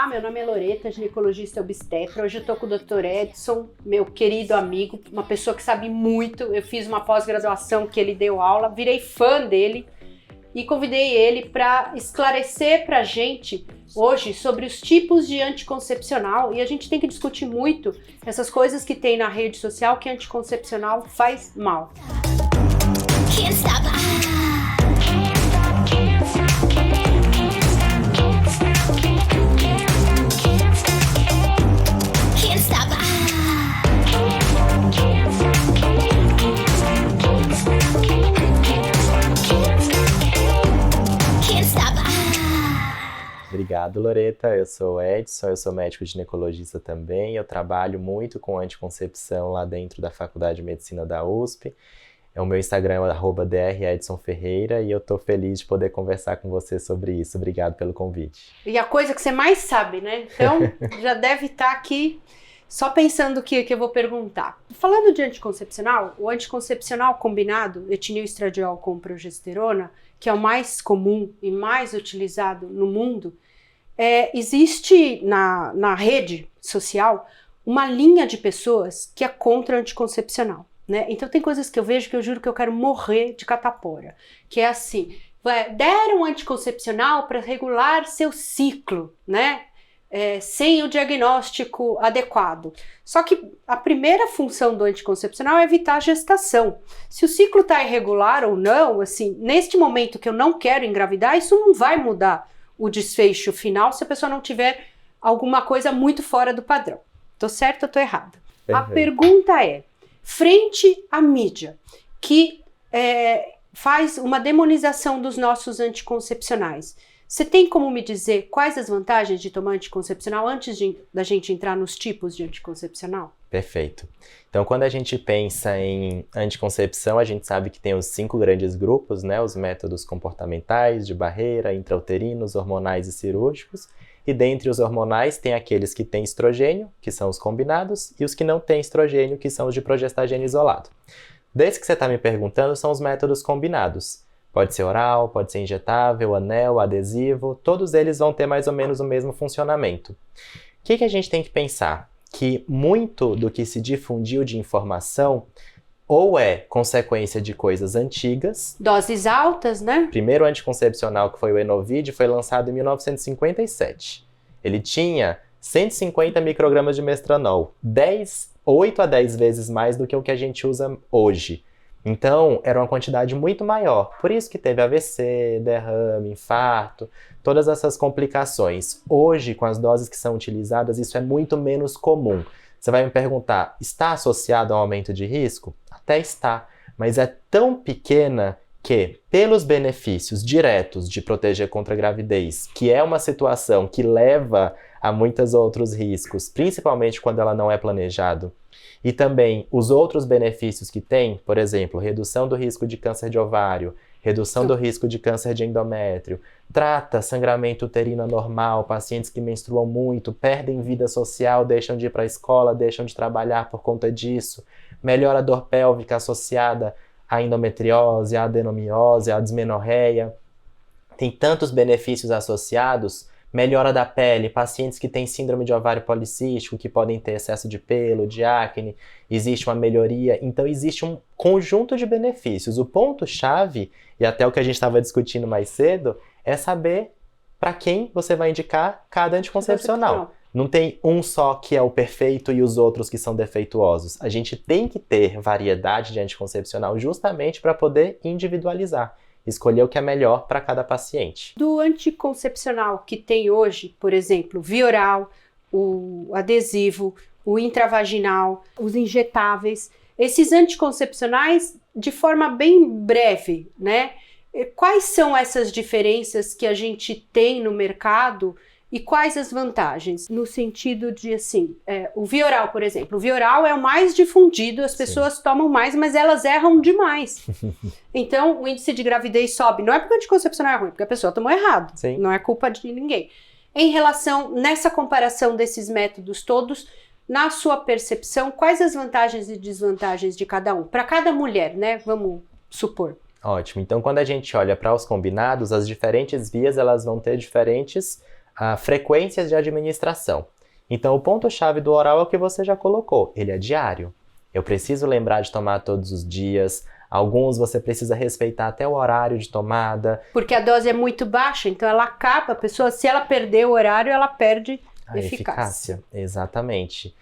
meu nome é Loreta, ginecologista obstetra. Hoje eu tô com o Dr. Edson, meu querido amigo, uma pessoa que sabe muito. Eu fiz uma pós-graduação que ele deu aula, virei fã dele e convidei ele para esclarecer pra gente hoje sobre os tipos de anticoncepcional. E a gente tem que discutir muito essas coisas que tem na rede social que anticoncepcional faz mal. Can't stop. Obrigado, Loreta. Eu sou o Edson, eu sou médico ginecologista também. Eu trabalho muito com anticoncepção lá dentro da Faculdade de Medicina da USP. O meu Instagram é @dredson_ferreira e eu tô feliz de poder conversar com você sobre isso. Obrigado pelo convite. E a coisa que você mais sabe, né? Então, já deve estar aqui só pensando o que eu vou perguntar. Falando de anticoncepcional, o anticoncepcional combinado, etinil estradiol com progesterona, que é o mais comum e mais utilizado no mundo, existe na rede social uma linha de pessoas que é contra o anticoncepcional, né? Então tem coisas que eu vejo que eu juro que eu quero morrer de catapora, que é assim, deram anticoncepcional para regular seu ciclo, né? Sem o diagnóstico adequado. Só que a primeira função do anticoncepcional é evitar a gestação. Se o ciclo está irregular ou não, assim, neste momento que eu não quero engravidar, isso não vai mudar o desfecho final se a pessoa não tiver alguma coisa muito fora do padrão. Tô certa ou tô errada? A pergunta é, frente à mídia, que faz uma demonização dos nossos anticoncepcionais, você tem como me dizer quais as vantagens de tomar anticoncepcional antes da gente entrar nos tipos de anticoncepcional? Perfeito. Então, quando a gente pensa em anticoncepção, a gente sabe que tem os 5 grandes grupos, né? Os métodos comportamentais, de barreira, intrauterinos, hormonais e cirúrgicos. E dentre os hormonais, tem aqueles que têm estrogênio, que são os combinados, e os que não têm estrogênio, que são os de progestagênio isolado. Desse que você está me perguntando, são os métodos combinados. Pode ser oral, pode ser injetável, anel, adesivo, todos eles vão ter mais ou menos o mesmo funcionamento. O que a gente tem que pensar? Que muito do que se difundiu de informação ou é consequência de coisas antigas. Doses altas, né? O primeiro anticoncepcional, que foi o Enovid, foi lançado em 1957. Ele tinha 150 microgramas de mestranol, 8 a 10 vezes mais do que o que a gente usa hoje. Então, era uma quantidade muito maior. Por isso que teve AVC, derrame, infarto, todas essas complicações. Hoje, com as doses que são utilizadas, isso é muito menos comum. Você vai me perguntar, está associado a um aumento de risco? Até está, mas é tão pequena que, pelos benefícios diretos de proteger contra a gravidez, que é uma situação que leva a muitos outros riscos, principalmente quando ela não é planejado, e também os outros benefícios que tem, por exemplo, redução do risco de câncer de ovário, redução do risco de câncer de endométrio, trata sangramento uterino anormal, pacientes que menstruam muito, perdem vida social, deixam de ir para a escola, deixam de trabalhar por conta disso, melhora a dor pélvica associada à endometriose, à adenomiose, à dismenorreia. Tem tantos benefícios associados. Melhora da pele, pacientes que têm síndrome de ovário policístico, que podem ter excesso de pelo, de acne, existe uma melhoria. Então existe um conjunto de benefícios. O ponto-chave, e até o que a gente estava discutindo mais cedo, é saber para quem você vai indicar cada anticoncepcional. Não tem um só que é o perfeito e os outros que são defeituosos. A gente tem que ter variedade de anticoncepcional justamente para poder individualizar. Escolher o que é melhor para cada paciente. Do anticoncepcional que tem hoje, por exemplo, via oral, o adesivo, o intravaginal, os injetáveis, esses anticoncepcionais de forma bem breve, né? Quais são essas diferenças que a gente tem no mercado e quais as vantagens? No sentido de, assim, o via oral, por exemplo. O via oral é o mais difundido, as pessoas tomam mais, mas elas erram demais. Então, o índice de gravidez sobe. Não é porque o anticoncepcional é ruim, porque a pessoa tomou errado. Sim. Não é culpa de ninguém. Em relação, nessa comparação desses métodos todos, na sua percepção, quais as vantagens e desvantagens de cada um? Para cada mulher, né? Vamos supor. Ótimo. Então, quando a gente olha para os combinados, as diferentes vias elas vão ter diferentes frequências de administração. Então, o ponto-chave do oral é o que você já colocou, ele é diário. Eu preciso lembrar de tomar todos os dias. Alguns você precisa respeitar até o horário de tomada. Porque a dose é muito baixa, então ela acaba, a pessoa, se ela perder o horário, ela perde A eficácia. eficácia, exatamente.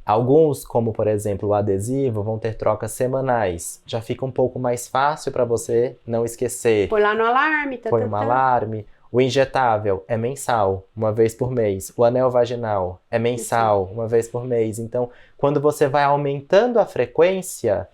Alguns, como por exemplo o adesivo, vão ter trocas semanais. Já fica um pouco mais fácil para você não esquecer. Põe lá no alarme, Põe um alarme. O injetável é mensal, uma vez por mês. O anel vaginal é mensal, uma vez por mês. Então, quando você vai aumentando a frequência,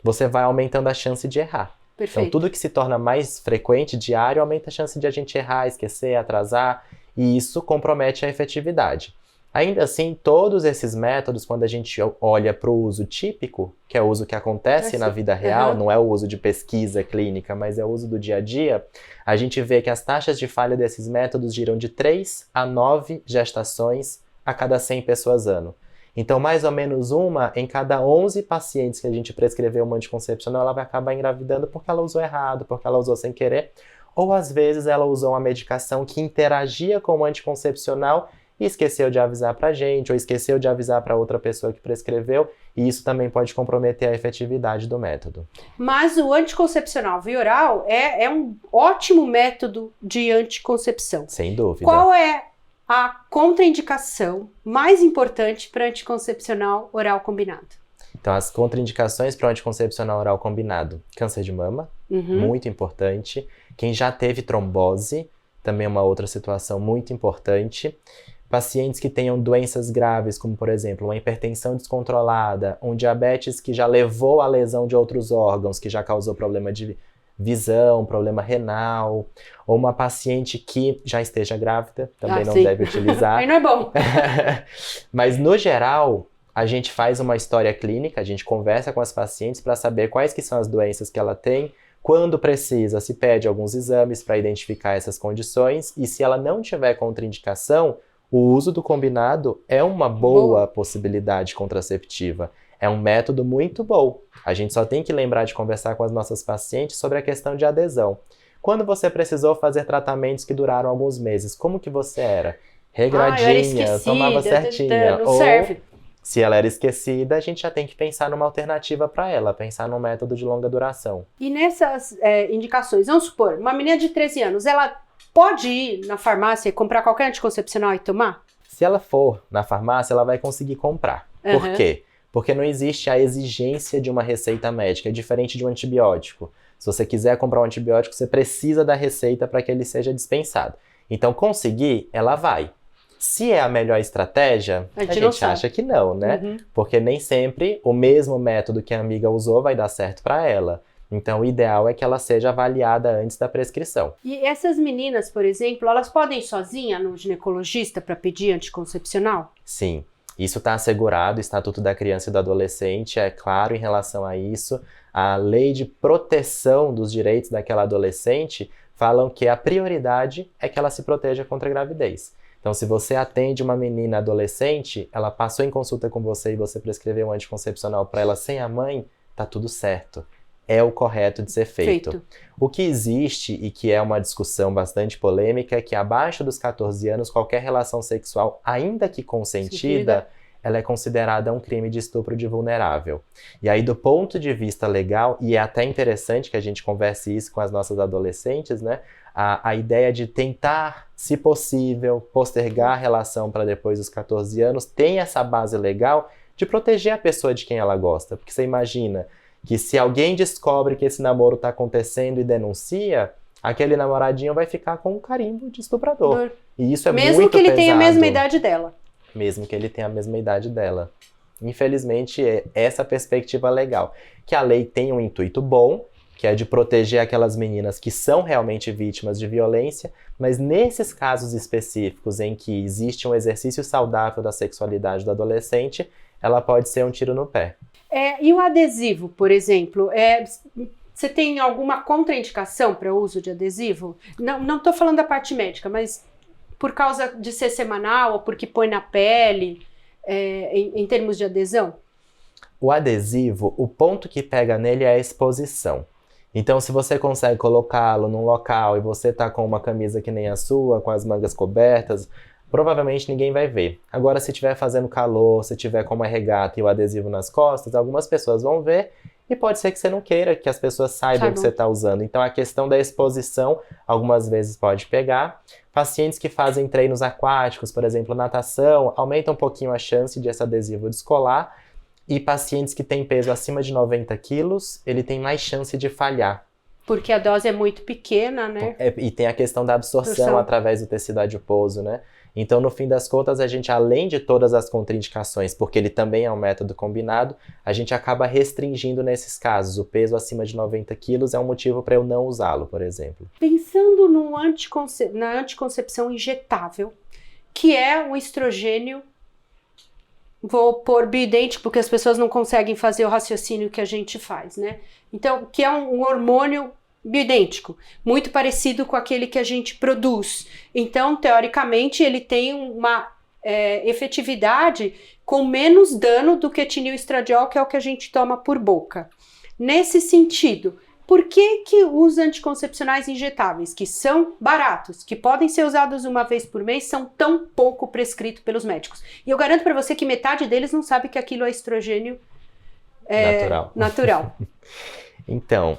você vai aumentando a chance de errar. Perfeito. Então, tudo que se torna mais frequente, diário, aumenta a chance de a gente errar, esquecer, atrasar, e isso compromete a efetividade. Ainda assim, todos esses métodos, quando a gente olha para o uso típico, que é o uso que acontece na vida real, não é o uso de pesquisa clínica, mas é o uso do dia a dia, a gente vê que as taxas de falha desses métodos giram de 3 a 9 gestações a cada 100 pessoas ano. Então, mais ou menos uma em cada 11 pacientes que a gente prescreveu uma anticoncepcional, ela vai acabar engravidando porque ela usou errado, porque ela usou sem querer, ou às vezes ela usou uma medicação que interagia com o anticoncepcional e esqueceu de avisar pra gente, ou esqueceu de avisar para outra pessoa que prescreveu, e isso também pode comprometer a efetividade do método. Mas o anticoncepcional via oral é um ótimo método de anticoncepção. Sem dúvida. Qual é a contraindicação mais importante para anticoncepcional oral combinado? Então, as contraindicações para o anticoncepcional oral combinado: câncer de mama, muito importante. Quem já teve trombose, também é uma outra situação muito importante. Pacientes que tenham doenças graves, como por exemplo, uma hipertensão descontrolada, um diabetes que já levou à lesão de outros órgãos, que já causou problema de visão, problema renal, ou uma paciente que já esteja grávida, também não deve utilizar. Aí não é bom. Mas no geral, a gente faz uma história clínica, a gente conversa com as pacientes para saber quais que são as doenças que ela tem. Quando precisa, se pede alguns exames para identificar essas condições, e se ela não tiver contraindicação, o uso do combinado é uma boa possibilidade contraceptiva. É um método muito bom. A gente só tem que lembrar de conversar com as nossas pacientes sobre a questão de adesão. Quando você precisou fazer tratamentos que duraram alguns meses, como que você era? Regradinha, tomava certinha. Não serve. Se ela era esquecida, a gente já tem que pensar numa alternativa para ela, pensar num método de longa duração. E nessas indicações, vamos supor, uma menina de 13 anos, ela pode ir na farmácia e comprar qualquer anticoncepcional e tomar? Se ela for na farmácia, ela vai conseguir comprar. Por quê? Porque não existe a exigência de uma receita médica, é diferente de um antibiótico. Se você quiser comprar um antibiótico, você precisa da receita para que ele seja dispensado. Então, conseguir, ela vai. Se é a melhor estratégia, a gente acha que não, né? Porque nem sempre o mesmo método que a amiga usou vai dar certo para ela. Então, o ideal é que ela seja avaliada antes da prescrição. E essas meninas, por exemplo, elas podem ir sozinha no ginecologista para pedir anticoncepcional? Sim, isso está assegurado, o Estatuto da Criança e do Adolescente é claro em relação a isso. A Lei de Proteção dos Direitos daquela adolescente falam que a prioridade é que ela se proteja contra a gravidez. Então, se você atende uma menina adolescente, ela passou em consulta com você e você prescreveu um anticoncepcional para ela sem a mãe, tá tudo certo. É o correto de ser feito. O que existe e que é uma discussão bastante polêmica é que abaixo dos 14 anos, qualquer relação sexual, ainda que consentida, ela é considerada um crime de estupro de vulnerável. E aí, do ponto de vista legal, e é até interessante que a gente converse isso com as nossas adolescentes, né? A ideia de tentar, se possível, postergar a relação para depois dos 14 anos, tem essa base legal de proteger a pessoa de quem ela gosta. Porque você imagina que se alguém descobre que esse namoro está acontecendo e denuncia, aquele namoradinho vai ficar com um carimbo de estuprador. E isso é muito pesado. Mesmo que ele tenha a mesma idade dela. Mesmo que ele tenha a mesma idade dela. Infelizmente, é essa perspectiva legal. Que a lei tem um intuito bom, que é de proteger aquelas meninas que são realmente vítimas de violência, mas nesses casos específicos em que existe um exercício saudável da sexualidade do adolescente, ela pode ser um tiro no pé. E o adesivo, por exemplo, você tem alguma contraindicação para o uso de adesivo? Não estou falando da parte médica, mas por causa de ser semanal ou porque põe na pele, em termos de adesão? O adesivo, o ponto que pega nele é a exposição. Então, se você consegue colocá-lo num local e você tá com uma camisa que nem a sua, com as mangas cobertas, provavelmente ninguém vai ver. Agora, se estiver fazendo calor, se tiver com uma regata e o adesivo nas costas, algumas pessoas vão ver e pode ser que você não queira que as pessoas saibam que você está usando. Então, a questão da exposição, algumas vezes pode pegar. Pacientes que fazem treinos aquáticos, por exemplo, natação, aumenta um pouquinho a chance de esse adesivo descolar. E pacientes que têm peso acima de 90 quilos, ele tem mais chance de falhar. Porque a dose é muito pequena, né? E tem a questão da absorção através do tecido adiposo, né? Então, no fim das contas, a gente, além de todas as contraindicações, porque ele também é um método combinado, a gente acaba restringindo nesses casos. O peso acima de 90 quilos é um motivo para eu não usá-lo, por exemplo. Pensando na anticoncepção injetável, que é o estrogênio, vou pôr bioidêntico, porque as pessoas não conseguem fazer o raciocínio que a gente faz, né? Então, que é um hormônio bioidêntico, muito parecido com aquele que a gente produz. Então, teoricamente, ele tem uma efetividade com menos dano do que etilenoestradiol, que é o que a gente toma por boca. Nesse sentido, por que os anticoncepcionais injetáveis, que são baratos, que podem ser usados uma vez por mês, são tão pouco prescritos pelos médicos? E eu garanto para você que metade deles não sabe que aquilo é estrogênio natural. Então,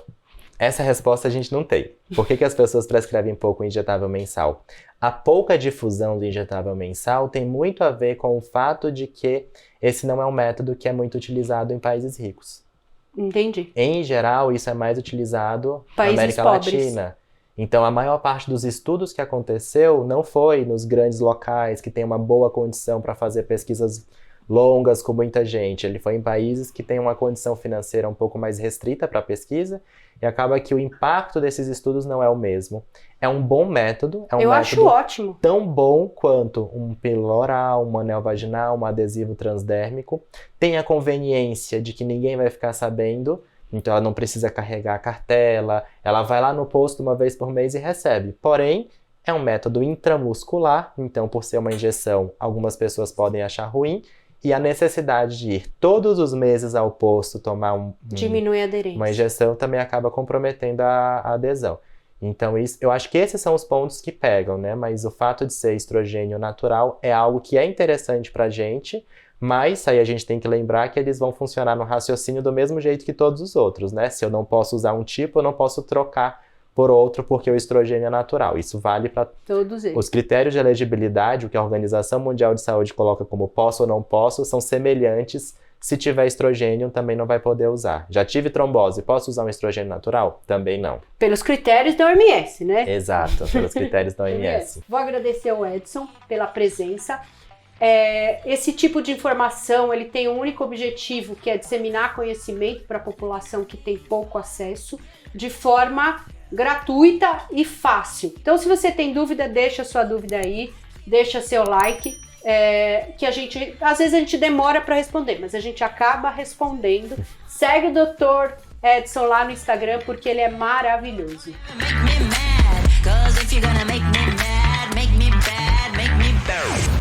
essa resposta a gente não tem. Por que as pessoas prescrevem pouco injetável mensal? A pouca difusão do injetável mensal tem muito a ver com o fato de que esse não é um método que é muito utilizado em países ricos. Entendi. Em geral, isso é mais utilizado na América pobres. Latina. Então, a maior parte dos estudos que aconteceu não foi nos grandes locais que tem uma boa condição para fazer pesquisas longas com muita gente. Ele foi em países que têm uma condição financeira um pouco mais restrita para a pesquisa e acaba que o impacto desses estudos não é o mesmo. É um bom método. É um Eu acho ótimo. Tão bom quanto um pílula oral, um anel vaginal, um adesivo transdérmico. Tem a conveniência de que ninguém vai ficar sabendo, então ela não precisa carregar a cartela, ela vai lá no posto uma vez por mês e recebe. Porém, é um método intramuscular, então por ser uma injeção, algumas pessoas podem achar ruim, e a necessidade de ir todos os meses ao posto tomar diminui a aderência. Uma injeção também acaba comprometendo a adesão. Então, eu acho que esses são os pontos que pegam, né? Mas o fato de ser estrogênio natural é algo que é interessante pra gente, mas aí a gente tem que lembrar que eles vão funcionar no raciocínio do mesmo jeito que todos os outros, né? Se eu não posso usar um tipo, eu não posso trocar por outro porque o estrogênio é natural. Isso vale para todos eles. Os critérios de elegibilidade, o que a Organização Mundial de Saúde coloca como posso ou não posso, são semelhantes. Se tiver estrogênio, também não vai poder usar. Já tive trombose, posso usar um estrogênio natural? Também não. Pelos critérios da OMS, né? Exato, pelos critérios da OMS. Vou agradecer ao Edson pela presença. Esse tipo de informação, ele tem um único objetivo, que é disseminar conhecimento para a população que tem pouco acesso, de forma gratuita e fácil. Então, se você tem dúvida, deixa sua dúvida aí, deixa seu like, que às vezes a gente demora para responder, mas a gente acaba respondendo. Segue o Dr. Edson lá no Instagram, porque ele é maravilhoso. Make me mad, 'cause if you're gonna make me mad, make me bad, make me bad.